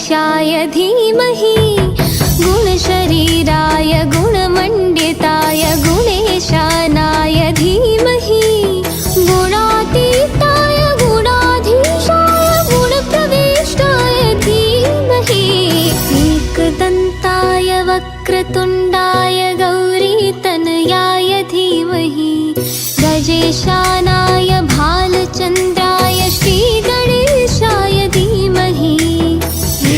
गणेशाय धीमहि गुणशरीराय गुणमण्डिताय गुणेशानाय धीमहि गुणातीताय गुणाधीशाय गुणप्रविष्टाय धीमहि एकदन्ताय वक्रतुण्डाय गौरीतनयाय धीमहि गजेशानाय भालचन्द्राय श्रीगणेशाय धीमहि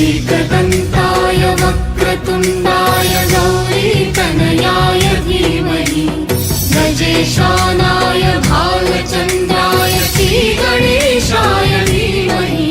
एकदन्ताय वक्रतुण्डाय गौरीतनयाय धीमहि गजेशानाय भालचन्द्राय श्रीगणेशाय धीमहि।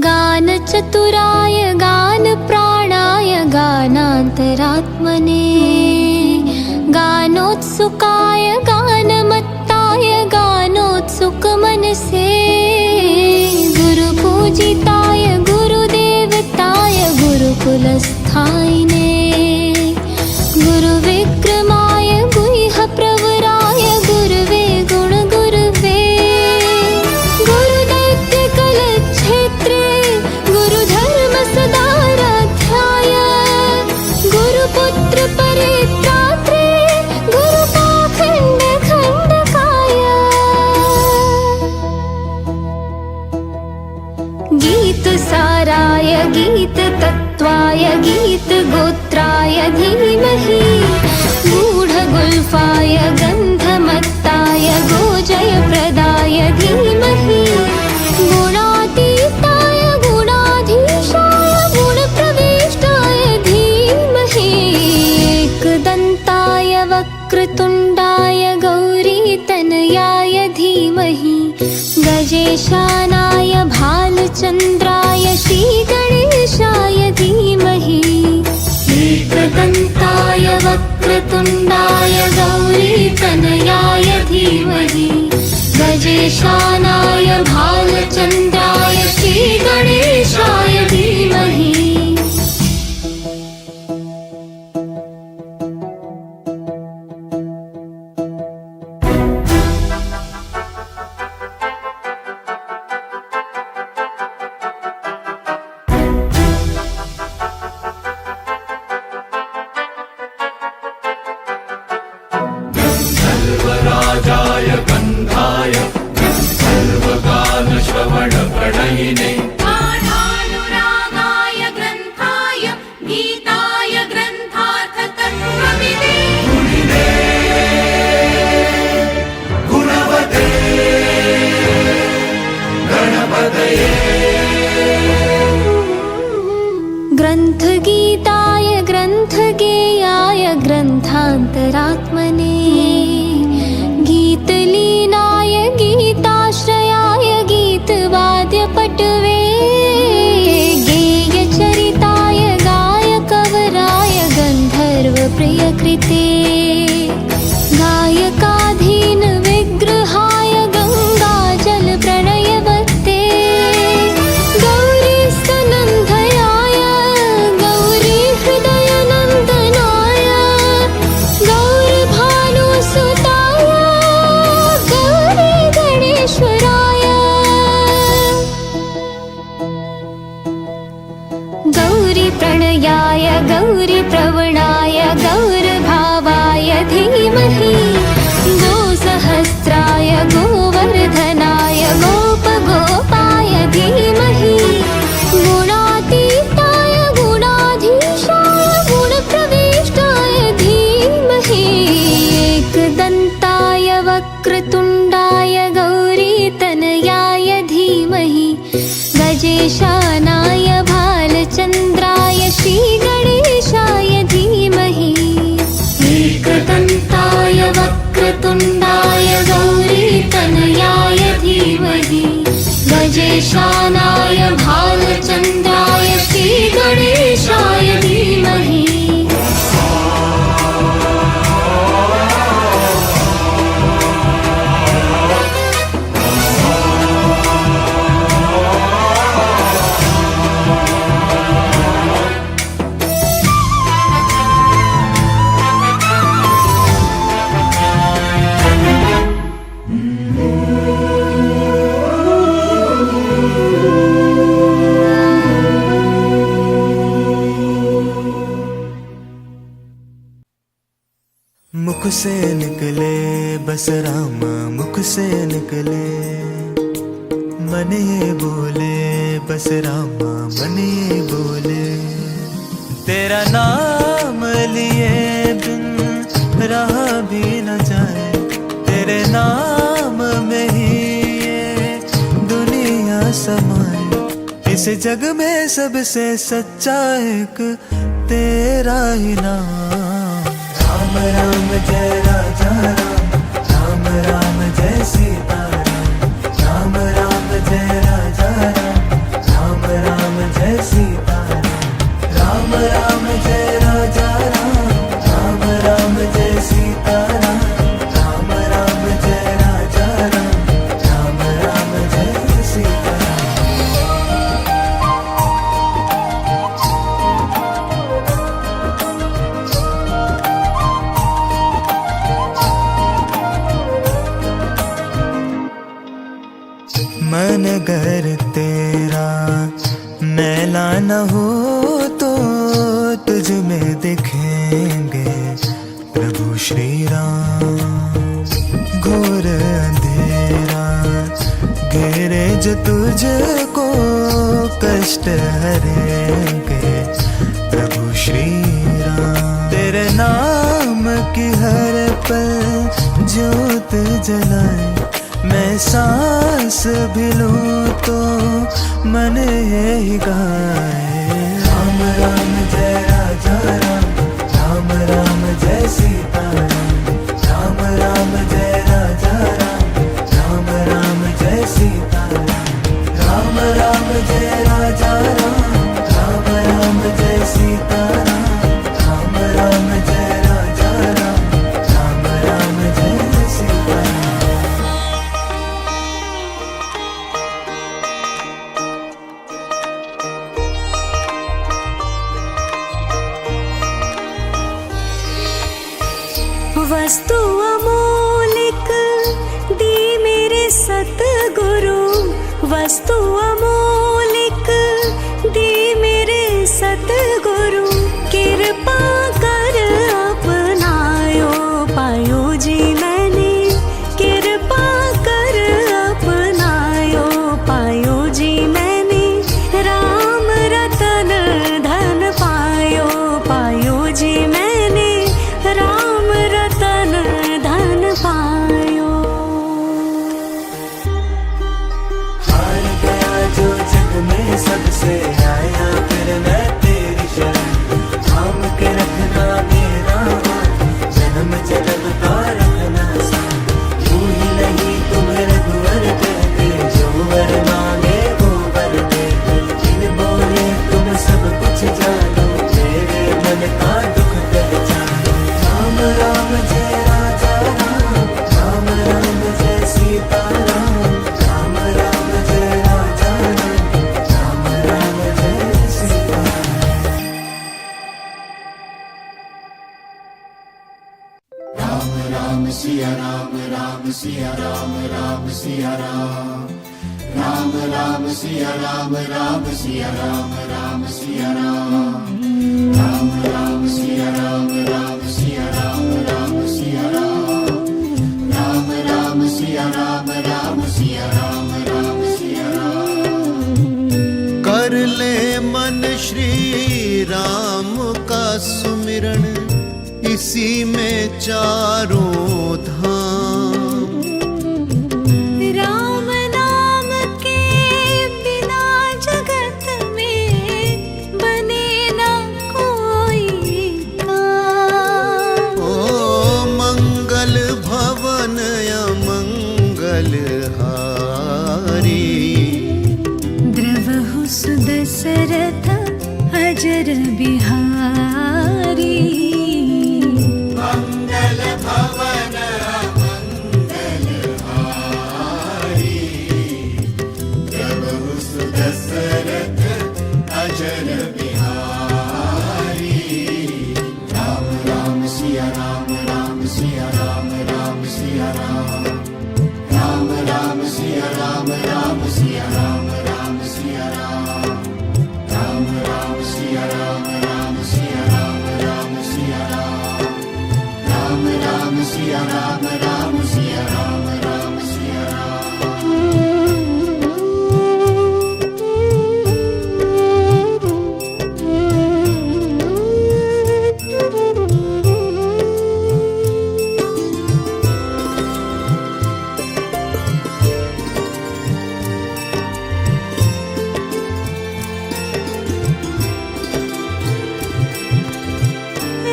गानचतुराय गानप्राणाय गानान्तरात्मने गानोत्सुकाय गानमत्ताय गानोत्सुकमनसे गुरुपूजिताय गुरुदेवताय गुरुकुलस्थायिने गुरुविक्रमाय गुह्यप्रवराय गुरुवे गुणगुरुवे गुरुदैत्यकलक्षेत्रे गुरुधर्मसदाराध्याय गुरुपुत्रपरित्रात्रे गुरुपाखण्डखण्डकाय गीतसाराय गीततत्त्वाय गीतगोत्राय धीमहि गूढगुल्फाय गन्धमत्ताय गोजयप्रदाय धीमहि गुणातीताय गुणाधीशाय गुणप्रविष्टाय धीमहि एकदन्ताय वक्रतुण्डाय गौरीतनयाय धीमहि गजेशानाय भालचन्द्राय श्रीगणेशाय धीमहि एकदन्ताय वक्रतुण्डाय गौरीतनयाय धीमहि गजेशानाय भालचन्द्राय श्रीगणेशाय धीमहि। सर्वराजाय गन्धाय सर्वगानश्रवणप्रणयिने गानानुरागाय ग्रन्थाय गीताय ग्रन्थार्थतत्त्वविदे गुणिने गुणवते गणपतये ग्रन्थगीताय ग्रन्थगेयाय ग्रन्थान्तरात्मने गीतलीनाय गीताश्रयाय गीतवाद्यपटवे गेयचरिताय गायकवराय गन्धर्वप्रियकृते गायकाधीन विग्रहाय गङ्गाजलप्रणयवत्ते गौरीस्तनन्धयाय गौरीहृदयनन्दनाय गौरभानुस्तनयाय मुख से निकले बस रामा मुख से निकले, मन ये बोले बस रामा मन ये बोले, तेरा नाम लिए बिन रहा भी न जाए, तेरे नाम में ही ये दुनिया समाए, इस जग में सबसे सच्चा एक तेरा ही नाम। राम राम जय राजा राम, राम राम जय सीता राम, राम राम जय राजा राम, राम राम जय सीता राम, राम राम जय राजा राम, राम राम जय सीता राम, राम राम जय राजा राम, राम राम जय सीता राम। मन गर तेरा मैला न हो तो तुझ में दिखेंगे प्रभु श्री राम, घोर अंधेरा घेरे जो तुझको कष्ट हरेंगे प्रभु श्री राम, तेरे नाम की हर पल ज्योत जलाए, मैं सांस भी लूं तो मन यही गाए, राम राम जय राजा राम, राम राम जय सीता राम, राम राम जय राजा राम, राम राम जय सीता राम, राम राम जय राजा राम, राम राम जय सीता राम, राम राम जय राजा राम, राम राम जय सीता राम। वस्तु अमोलिक दी मेरे सतगुरु, वस्तु अमोलिक दी मेरे सतगुरु, कृपा कर अपनायो पायो जी मैंने, कृपा कर अपनायो पायो जी मैंने, राम रतन धन पायो पायो जी मैंने, राम रतन धन पायो। हार गया जो जग में सबसे आया फिर मैं तेरी शरण, थाम के रखना मेरा हाथ, जन्म जन्म का रखना साथ, यूं ही नहीं तुम रघुवर कहते, जो वर मांगे वो वर दे, बिन बोले तुम सब कुछ जानो, मेरे मन का दुख पहचानो, राम राम जय राजा राम, राम राम जय सीता राम, राम राम जय राजा राम, राम राम जय सीता राम। राम राम सिया राम, राम सिया राम, राम सिया राम, राम राम सिया राम, राम सिया राम, राम सिया राम, राम राम सिया राम, राम सिया राम, राम सिया राम, राम राम सिया राम, राम सिया राम, राम सिया राम। कर ले मन श्री राम का सुमिरन, इसी में चारों धाम, राम नाम के बिना जगत में बने न कोई काम, ओ मंगल भवन अमंगल हारी, द्रवहु सुदशरथ अजर बिहारी, मंगल भवन मंगल हारी, प्रभु सुदशरथ अजर बिहारी, राम राम सिया राम, राम सिया राम, राम सिया राम, राम राम सिया राम, राम सिया राम, राम सिया राम, राम राम सिया राम, राम सिया राम, राम सिया राम, राम राम सिया राम राम सिया राम राम सिया राम।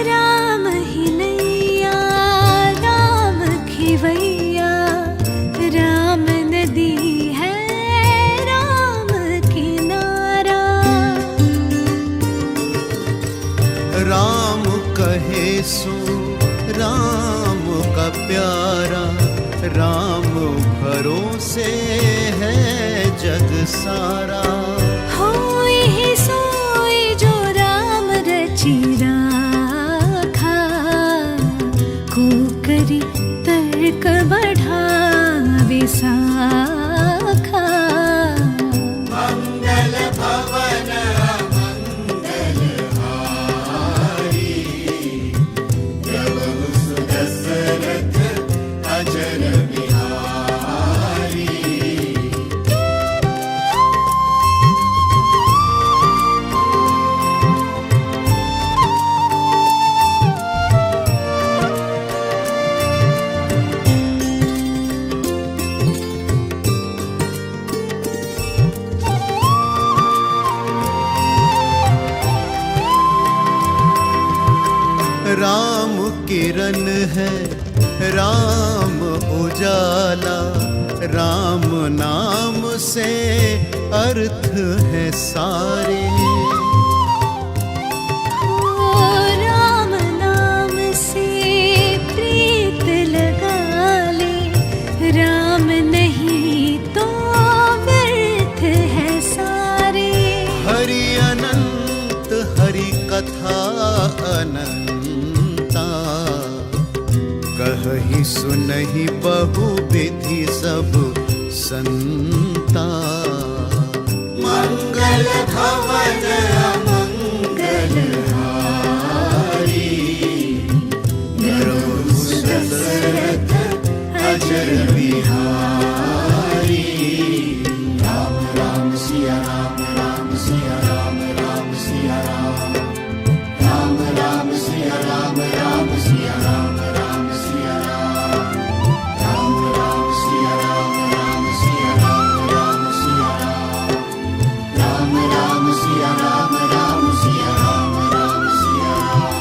राम ही नैया राम खिवैया, राम नदी है राम किनारा। राम कहे सो राम का प्यारा, राम भरोसे है जग सारा। होई ही सोई जो राम रची राखा, को करी तर्क बढ़ावे साखा। मंगल भवन मंगल हारी, प्रभु सुदशरथ अजर बिहारी। राम किरण है राम उजाला, राम नाम से अर्थ है सारे। ओ राम नाम से प्रीत लगा ले, राम नहीं तो व्यर्थ है सारे। हरि अनंत हरि कथा अनंता, कहि सुनहि बहु विधि सब संता। मंगल भवन मंगल हारी, प्रभु सुदशरथ अजर बिहारी। राम राम सिया राम राम सिया राम राम सिया राम। राम राम सिया राम राम सिया राम राम सिया राम। राम राम सिया राम राम सिया राम राम सिया राम। राम राम सिया राम राम सिया राम राम सिया राम।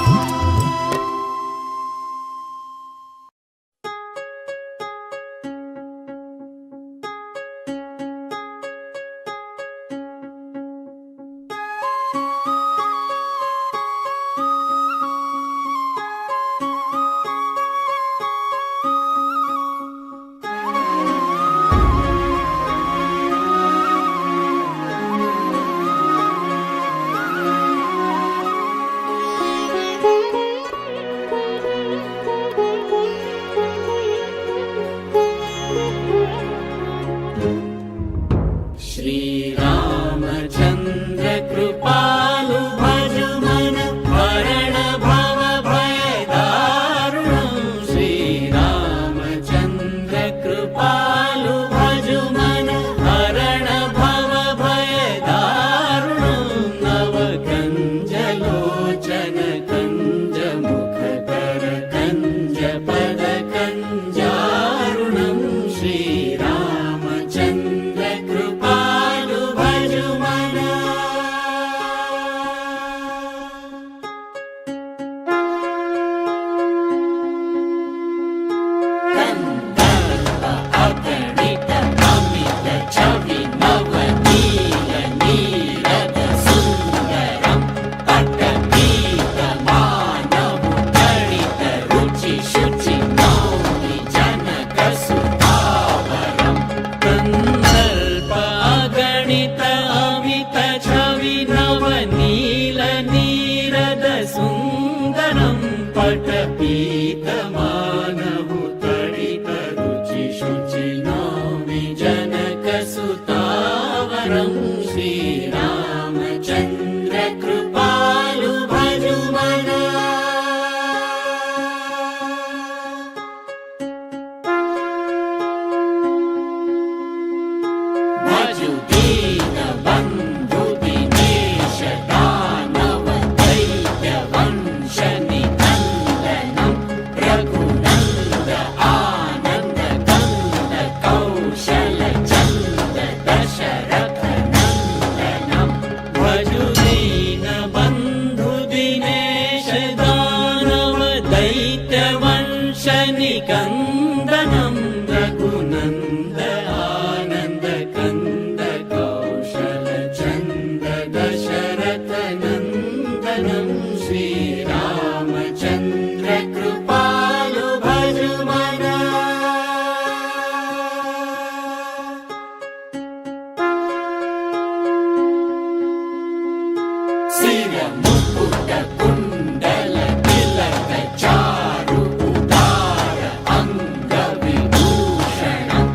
श्री रामचंद्र कृपालु भज मन, हरण भव भय दारुणं। श्री रामचंद्र कृपालु भज मन, हरण भव भय दारुणं। नव कंज लोचन कंज मुख कर कंज पद कंजारुणं। श्री रामचंद्र कृपालु भज मन। कंदर्प अगणित अमित छवि नवनील नीरद सुंदरम। पटपीत मानव गणित रुचि शुचि नौमि जनक सुधावरम। कंदर्प अगणित अमित छवि नवनील नीरद सुंदरम। पटपीत मानव तडित शनिकन्दनं रघुनन्द आनन्द कन्द कौशलचन्द दशरथनन्दनं श्रीरामचन्द्र कृपालु भजुमना। सिरमुकुट कुण्डल तिलक चारु उदार अंग विभूषणं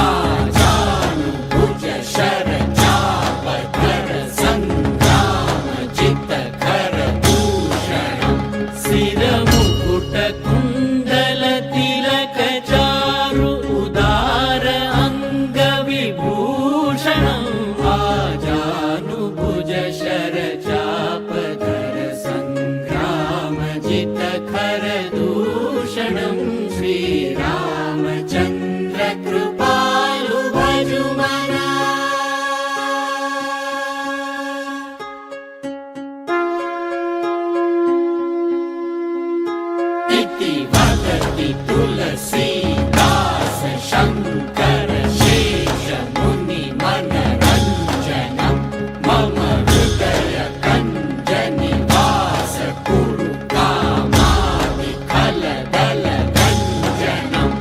आजानुभुज शर चाप धर संग्राम जित खर भूषणं। सिरमुकुट कुण्डल तिलक चारु उदार अंग विभूषणं आजानुभुज शर चाप धर संग्राम जित खर दूषणं श्रीरामचन्द्र कृपालु भजुमना। इति वदति तुलसीदास शङ्कर शेष मुनि मनरञ्जनं मम हृदय कञ्ज निवास कुरु कामादि खलदल गञ्जनम्।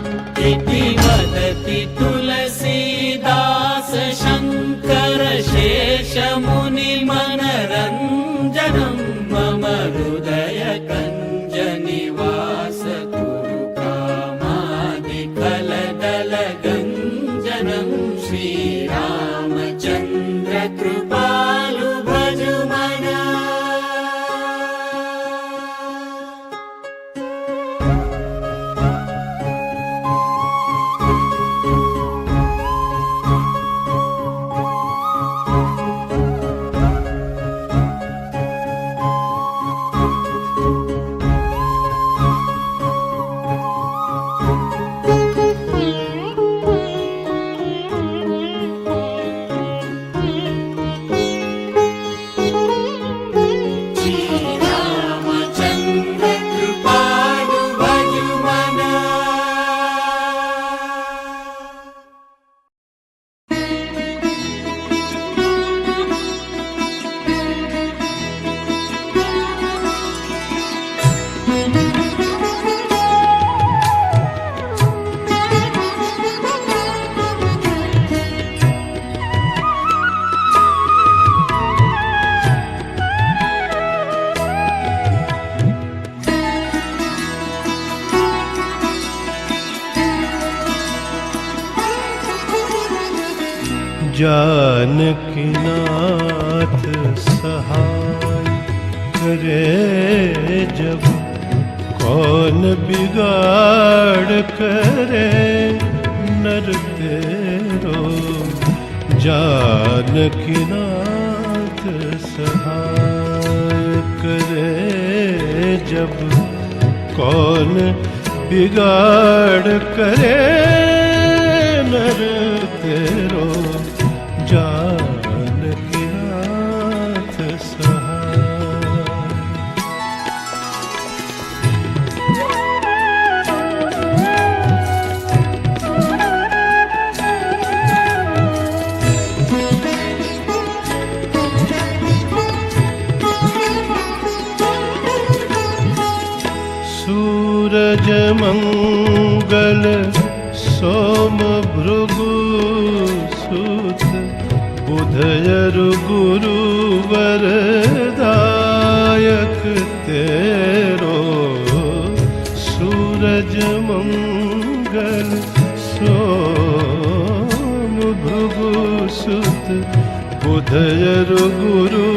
इति वदति तुलसीदास शङ्कर शेष मुनि मनरञ्जनं मम हृदय कञ्ज निवास कुरु कामादि खलदल गञ्जनं श्रीरामचन्द्र कृपालु भजुमना। श्रीरामचन्द्र कृपालु भजुमना। जानकीनाथ सहाय करे जब कौन बिगाड़ करे नर तेरो। जानकीनाथ सहाय करे जब कौन बिगाड़ करे नर तेरो। जानकीनाथ सहाय। सूरज मंगल सोम भृगु सुत बुधयरु गुरु वरदायक तेरो। सूरज मंगल सोम भृगु सुत बुधयरु गुरु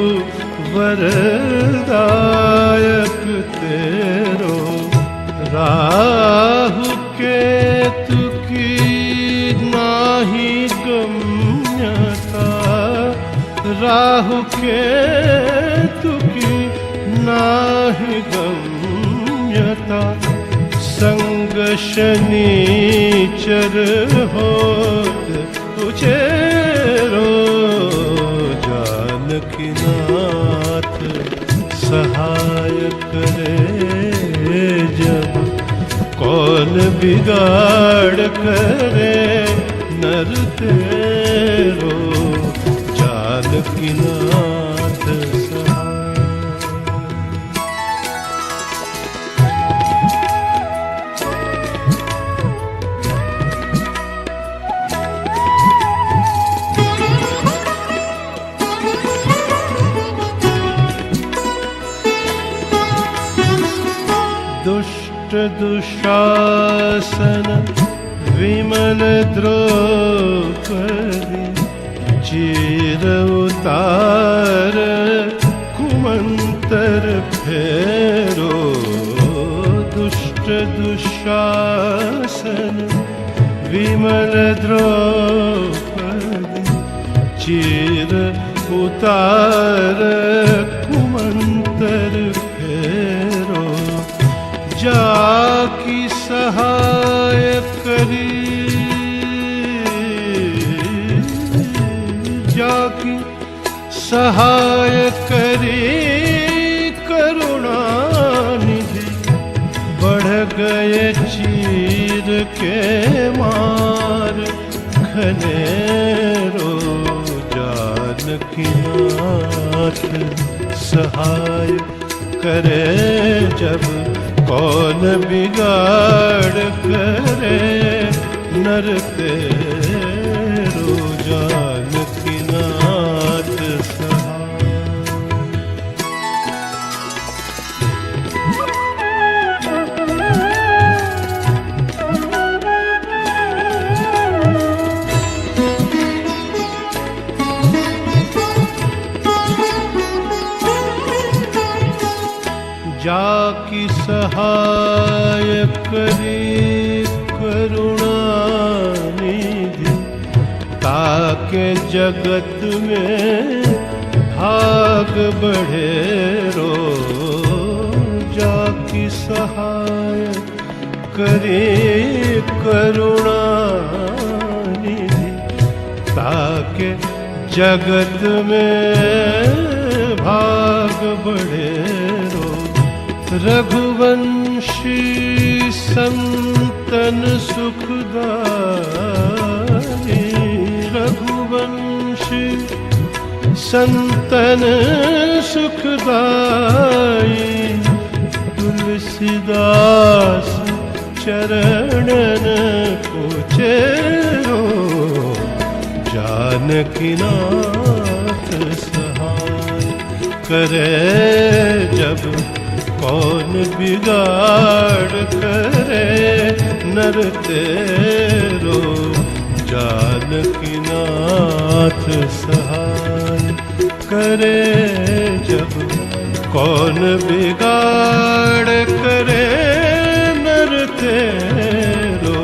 वरदायक तेरो। राहु केतु की नाही गम्यता। राहु केतु की नाही गम्यता। संग शनीचर होत उचेरो। जानकीनाथ सहाय करे जब कौन कौन बिगाड़ करे नर तेरो, जानकी नाथ सहाय। दुष्ट दुशासन विमल द्रौपदी, चीर उतार कुमंतर फेरो। दुष्ट दुशासन विमल द्रौपदी, चीर उतार कुमंतर फेरो। जाकी सहाय करी, जाकी सहाय करी करुणा निधि, बढ़ गए चीर के मार घनेरो। जानकी नाथ सहाय करे जब, कौन बिगाड़ करे नर तेरो। जानकी नाथ सहाय। जाकी सहाय करी करुणा निधि, ताके जगत में भाग बढ़े रो। जाकी सहाय करी करुणा निधि, ताके जगत में भाग बढ़े रो। रघुवंशी संतन सुखदाई, रघुवंशी संतन सुखदाई। तुलसीदास चरणन को चेरो। जानकी नाथ सहाय करे जब, कौन बिगाड़ करे नर तेरो। जानकी नाथ सहाय करे जब, कौन बिगाड़ करे नर तेरो।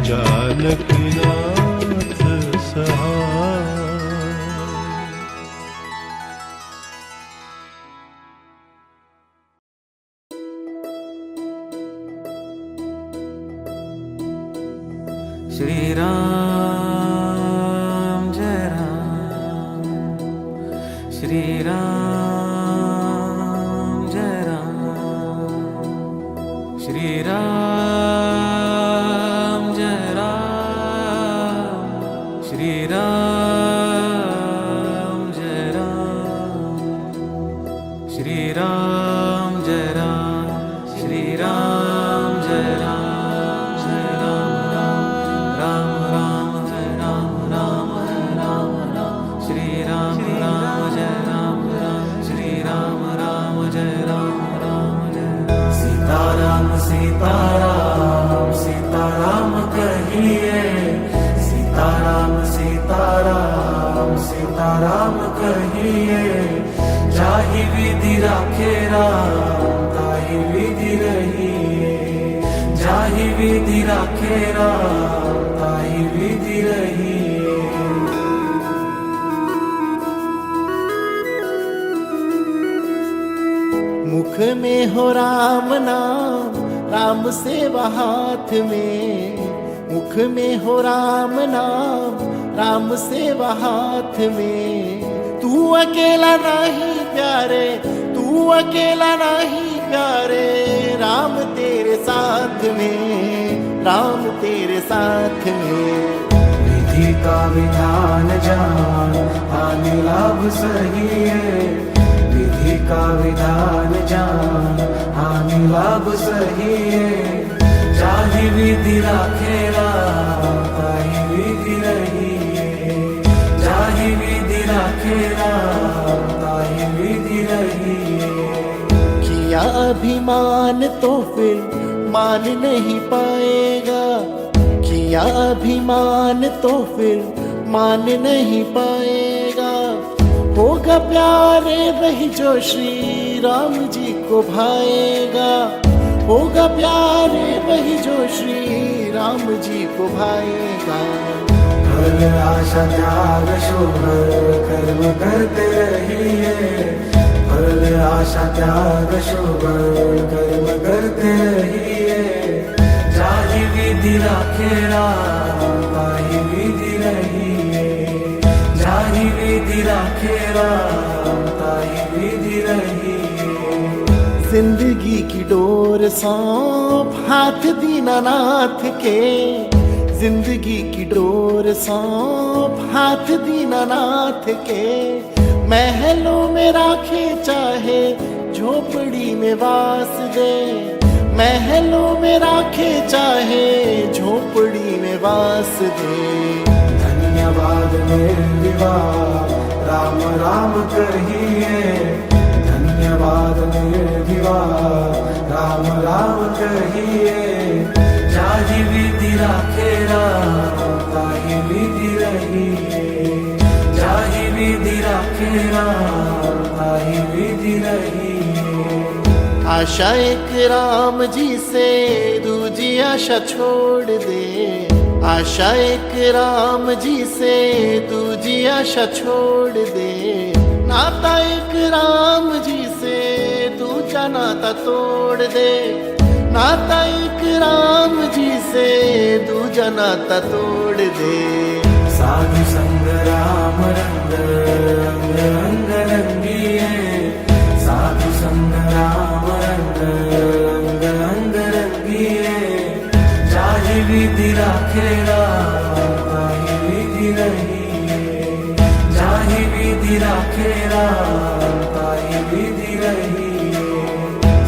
जानकी नाथ सहाय। श्री राम जय राम, श्री राम जय राम, श्री राम जय राम, श्री राम जय राम, श्री राम जय राम, श्री राम जय राम। सीताराम सीताराम कहिए, सीताराम सीताराम सीताराम कहिए। जाहि विधि राखे राम ताहि विधि रहिए, जाहि विधि राखे राम ताहि विधि रहिए। मुख में हो राम नाम, राम सेवा हाथ में। मुख में हो राम नाम, राम सेवा हाथ में। तू अकेला नहीं प्यारे, तू अकेला नहीं प्यारे, राम तेरे साथ में। राम तेरे साथ में। विधि का विधान जान हानि लाभ सही है, विधि का विधान जान हानि लाभ सही है। जाहि विधि राखेला ताहि विधि रही है, जाहि विधि राखेला ताहि विधि रही है। किया अभिमान तो फिर मान नहीं पाएगा, किया अभिमान तो फिर मान नहीं पाएगा। होगा प्यारे वही जो श्री राम जी को भाएगा, होगा प्यारे वही जो श्री राम जी को भाएगा। फल आशा त्याग शुभ कर्म करते रहिए, फल आशा त्याग शुभ कर्म करते रहिए। जाहि विधि राखेला ताहि विधि रहिए, जाहि विधि राखेला ताहि विधि रहिए। जिंदगी की डोर सौंप हाथ दीनानाथ के, जिंदगी की डोर सौंप हाथ दीनानाथ के। महलों में राखे चाहे झोपड़ी में वास दे, महलों में राखे चाहे झोपड़ी में वास दे। धन्यवाद निर्विवाद राम राम कहिए, धन्यवाद निर्विवाद राम राम कहिए। जाहि विधि राखेला ताहि विधि रहिए, जाहि विधि राखेला ताहि विधि रहिए। आशा एक राम जी से दूजी आशा छोड़ दे, आशा एक राम जी से दूजी आशा छोड़ दे। नाता एक राम जी से दूजा नाता तोड़ दे, नाता एक राम जी से दूजा नाता तोड़ दे। साधु संग राम रंग रंग रंग रंगिए, साधु संग राम रंग रंग रंग रंगिए। जाहि विधि राखेला ताहि विधि रहिए, जाहि विधि राखेला ताहि विधि रहिए।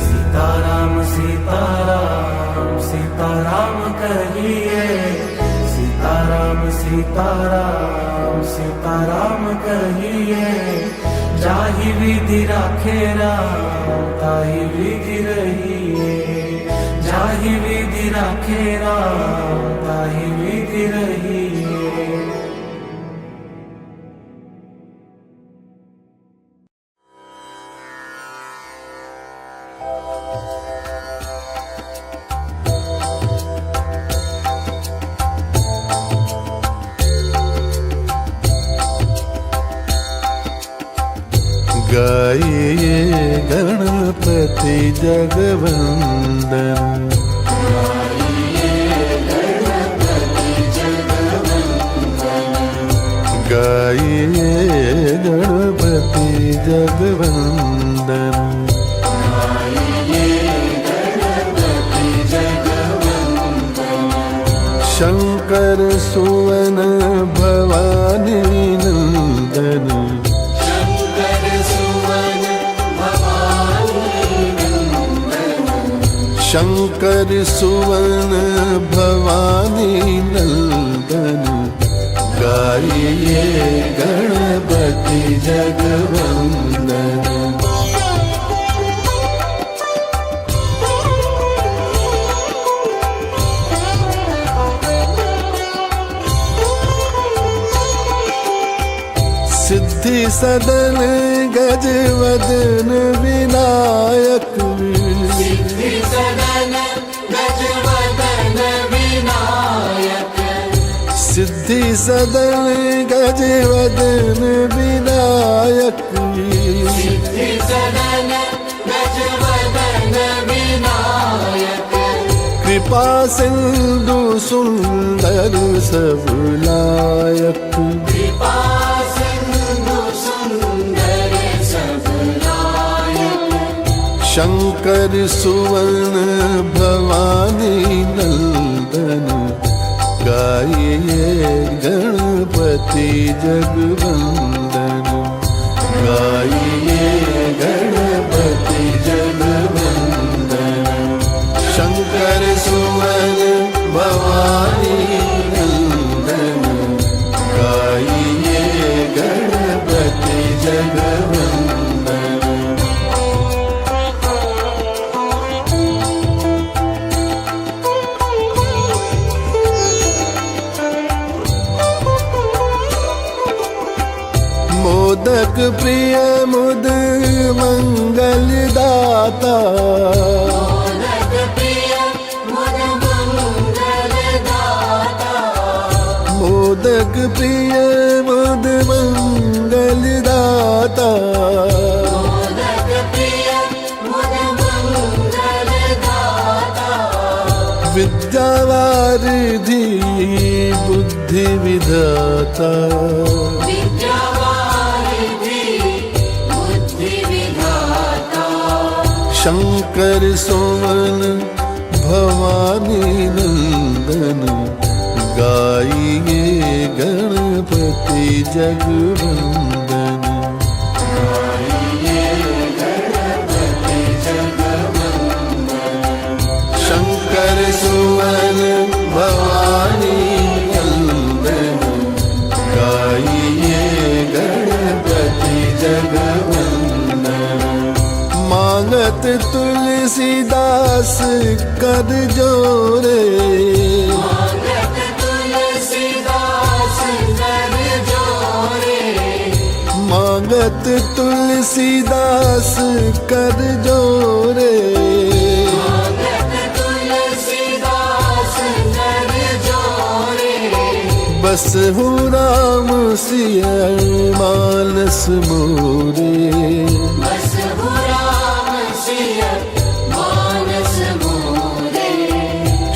सीताराम सीताराम सीताराम कहिए, सीताराम सीताराम सीताराम कहिए। जाहि विधि राखेला ताहि विधि रहिए, जाहि विधि राखेला ताहि विधि रहिए। गाइए गणपति जगवंदन, गाइए गणपति जगवंदन। शंकर सुवन भवानी नंदन, शंकर सुवन भवानी नंदन। गाइए गणपति जगवंदन। सिद्धि सदन गजवदन विनायक, सिद्धि सदन गजवदन विनायक, सिद्धि सदन गजवदन विनायक। सिद्धि सदन गजवदन विनायक, कृपा सिंधु सुंदर सब लायक। कृपा सिंधु सुंदर सब लायक, शंकर सुवन भवानी नंदन। जगवंदन गाइए गणपति जगवंदन शंकर सुमन भवानी नंदन गाइए गणपति जगवंदन मोदक प्रिय मुद मंगल दाता मोदक प्रिय मुद मंगल दाता विद्यावारिधि बुद्धि विधाता शंकर सुमन भवानी नंदन गाइए गणपति जगवंदन शंकर सुमन भवानी नंदन गाइए गणपति जगवंदन मांगत तुलसीदास कर जोरे मांगत तुलसीदास कर जोरे बस हूँ राम सिया मानस मोरे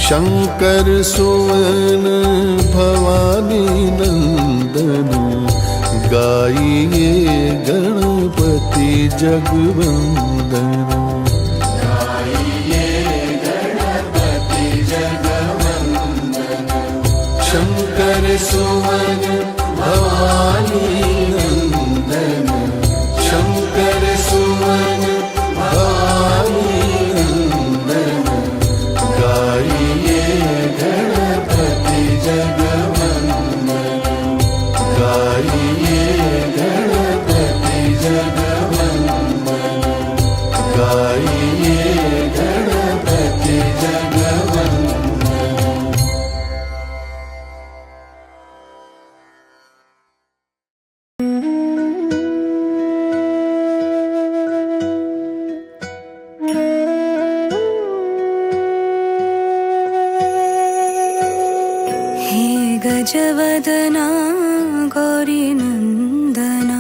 शंकर सुमन भवानी नंदन गाइए गणपति जगवंदन शंकर सुमन भवानी नंदन शंकर सुमन भवानी नंदन गाइए गणपति जगवंदन गाइए गणपति जगवंदन गाइए गणपति जगवंदन गजवदना गौरी नंदना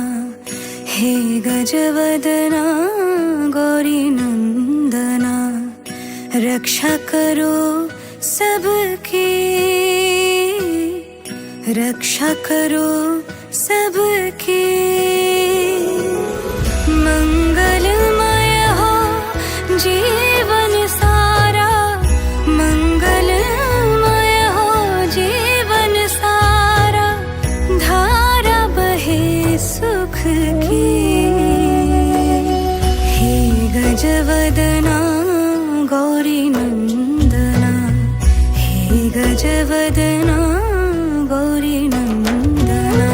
हे गजवदना गौरी नंदना रक्षा करो सबकी रक्षा करो सबकी मंगलमय हो जीवन सारा मंगलमय हो जीवन सारा धारा बहे सुख की हे गजवदना गौरी नंदना हे गजवदना गौरी नंदना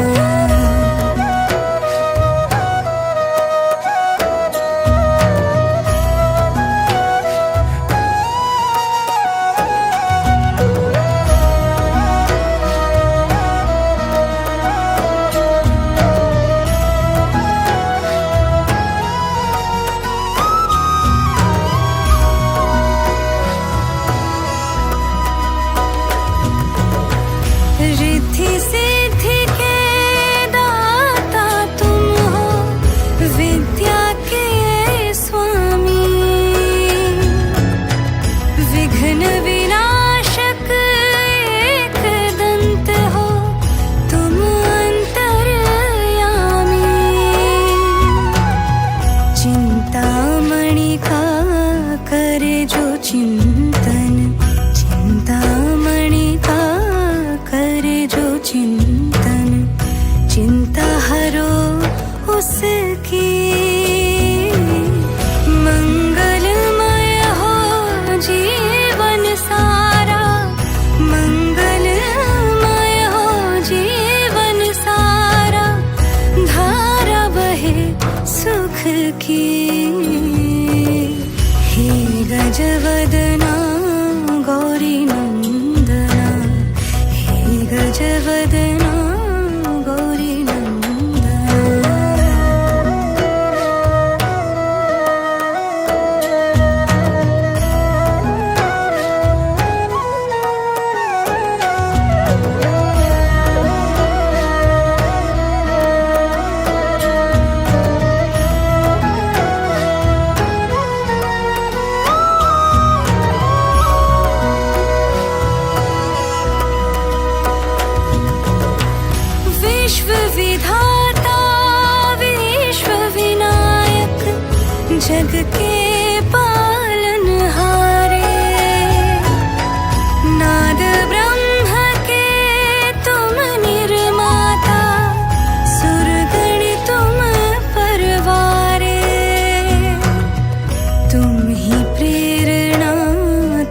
रिद्धि सिद्धि के की। हे गजवदना गौरी नंदना, हे गजवदना गौरी नंदना। विश्व विधाता विश्व विनायक, जग के पालनहारे, नाद ब्रह्म के तुम निर्माता, सुरगण तुम परवारे। तुम ही प्रेरणा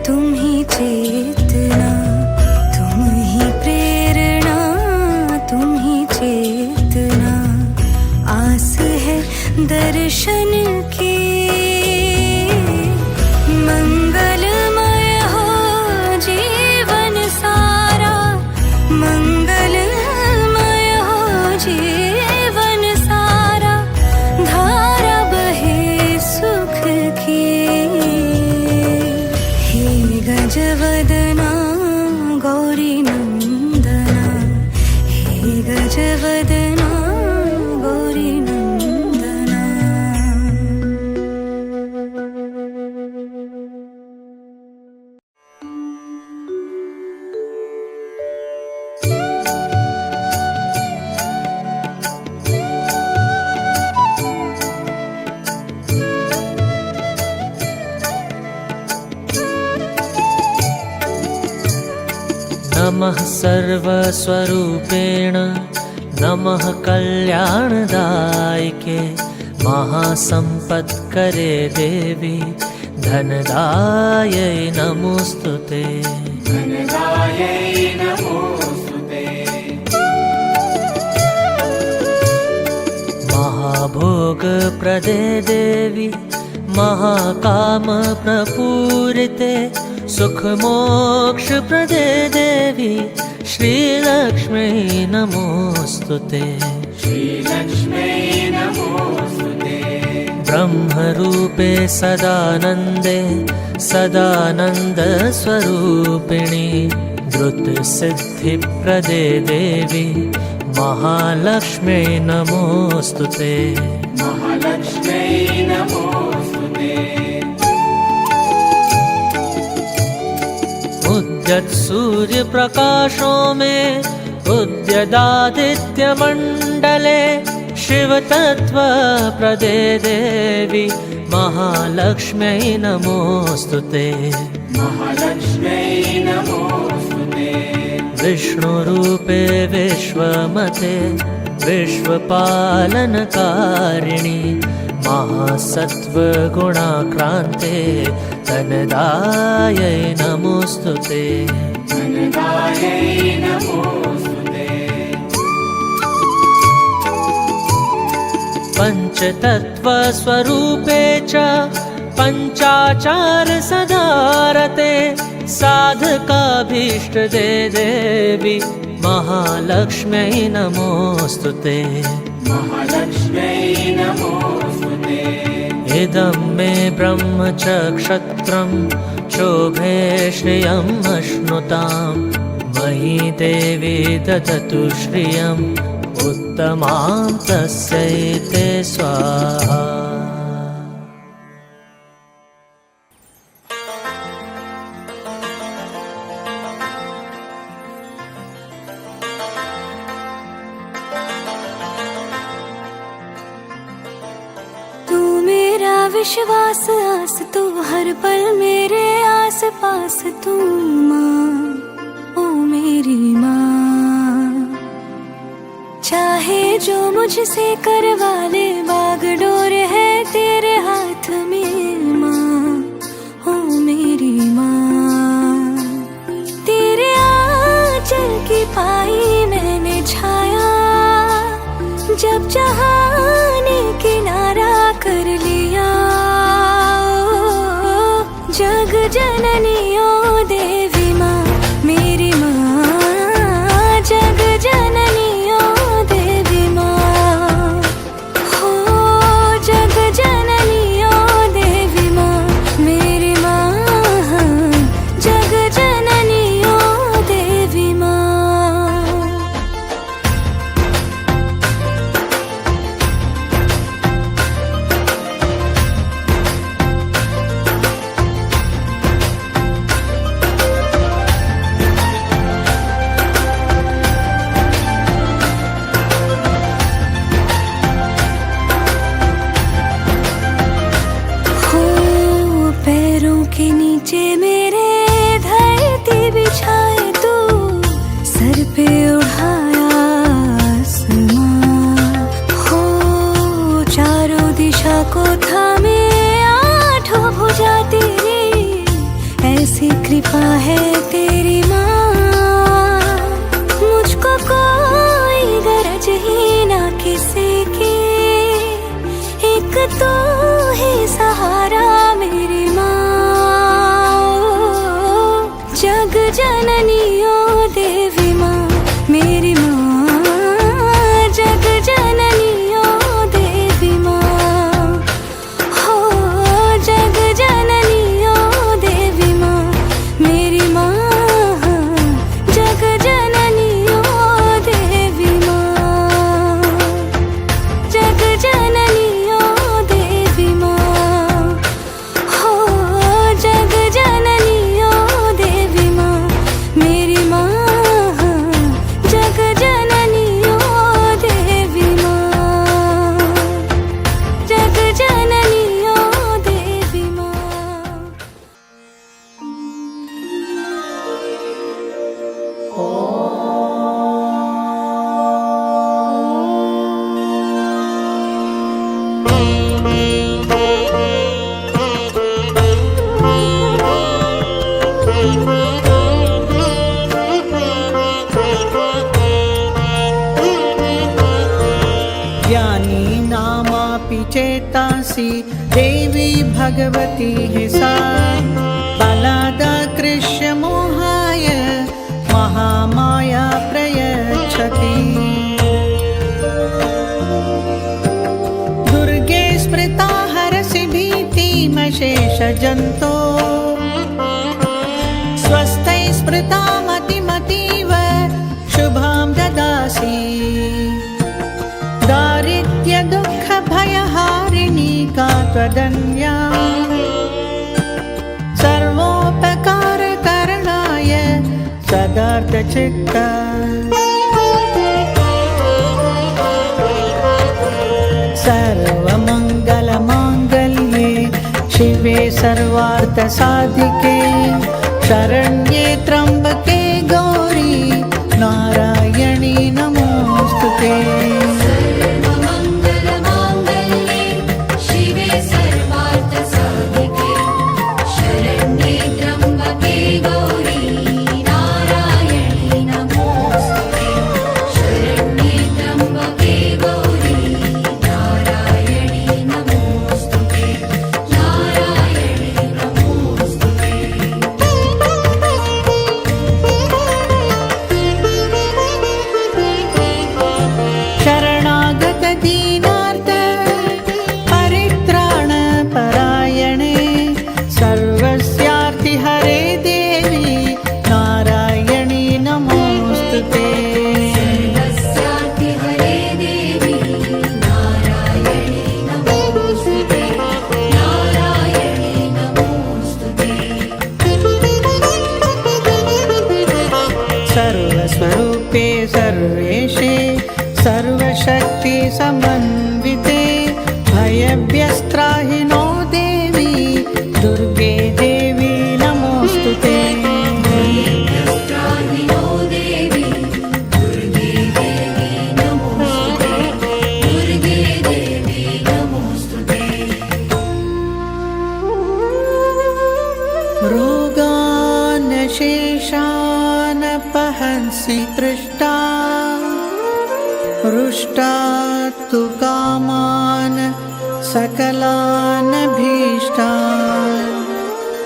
तुम ही चेतना, तुम ही प्रेरणा तुम ही चेतना। आस है दर्शन की, मंगलमय हो जीवन सारा, मंगलमय हो जीवन सारा। धारा बहे सुख की। हे गजवदना गौरी नंदना, हे गजवदना गौरी नंदना। नमः सर्वस्वरूपेण, नमः कल्याणदायिके, महासम्पत्करे देवी, धनदायै नमोऽस्तुते। महाभोगप्रदे देवी, महाकामप्रपूरिते, सुखमोक्षप्रदे देवी, श्रीलक्ष्मी नमोऽस्तुते। ब्रह्मरूपे सदानन्दे, सदानन्दस्वरूपिणि, धृतसिद्धिप्रदे देवी, महालक्ष्मी नमोऽस्तुते। उद्यत सूर्य प्रकाशों में, उद्यदादित्यमण्डले, शिव तत्व प्रदे देवी, महालक्ष्मी नमोऽस्तुते। विष्णुरूपे विश्वमते, विश्वपालनकारिणि, महासत्त्वगुणाक्रान्ते, धनदायै नमोऽस्तुते। पञ्चतत्त्वस्वरूपे च, पञ्चाचार सदारते, साधकाभीष्टदे देवी, महालक्ष्मी नमोऽस्तुते। इदं मे ब्रह्मचक्षत्रं, शोभे श्रियम् अश्नुतां, मयि देवी ददतु श्रियम्, उत्तमां तस्यै ते स्वाहा। विश्वास आस तू हर पल मेरे आस पास तू माँ, ओ मेरी माँ। चाहे जो मुझसे करवा ले, बागडोर है तेरे हाथ में माँ, ओ मेरी माँ। तेरे आंचल की पाई मैंने छाया, जब जहाँ ने किनारा कर लिया, ज्ञानी नामापि चेतासि देवी भगवती हि सा बलादाकृष्य मोहाय महामाया प्रयच्छति दुर्गे स्मृता हरसि भीतिमशेषजन्तो स्वस्थै स्मृता मतिमतीव शुभां ददासि दारिद्र्य दुःख भयहारिणी का त्वदन्या सर्वोपकार करणाय सदार्थचित्ता सर्वमङ्गलमाङ्गल्ये शिवे सर्वार्थसाधिके शरण्ये त्र्यम्बके गौरी नारायणी नमोऽस्तुते। सर्वस्वरूपे सर्वेशे सर्वशक्ति समन्विते भयभ्यस्त्राहिनो देवी दुर्गे देवी नमोऽस्तुते। रोगानशेषानपहंसि तृष्टा रुष्टा तु कामान् सकलानभीष्टान्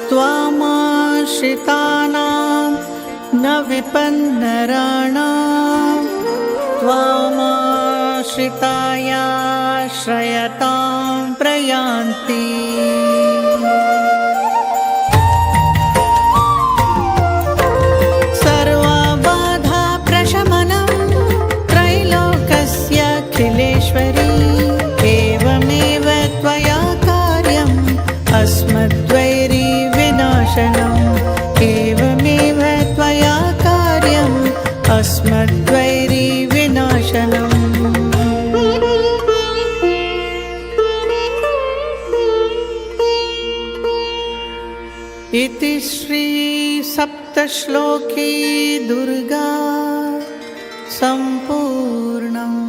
त्वामाश्रितानां न विपन्नराणां त्वामाश्रितायाश्रयतां प्रयान्ति। एवमेव त्वया कार्यम् अस्मद्वैरी विनाशनम् एवमेव त्वया कार्यम् अस्मद्वैरी विनाशनम्। इति श्री सप्तश्लोकी दुर्गा सम्पूर्णम्।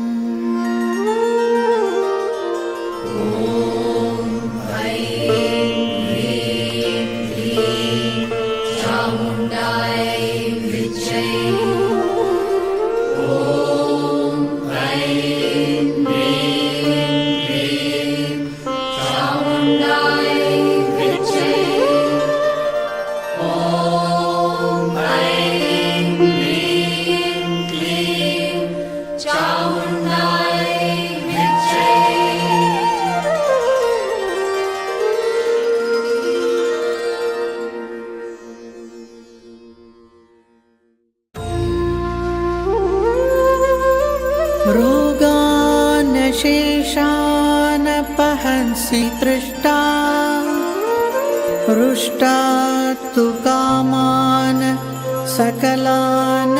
रोगानशेषानपहंसि तृष्टा रुष्टा तु कामान् सकलान्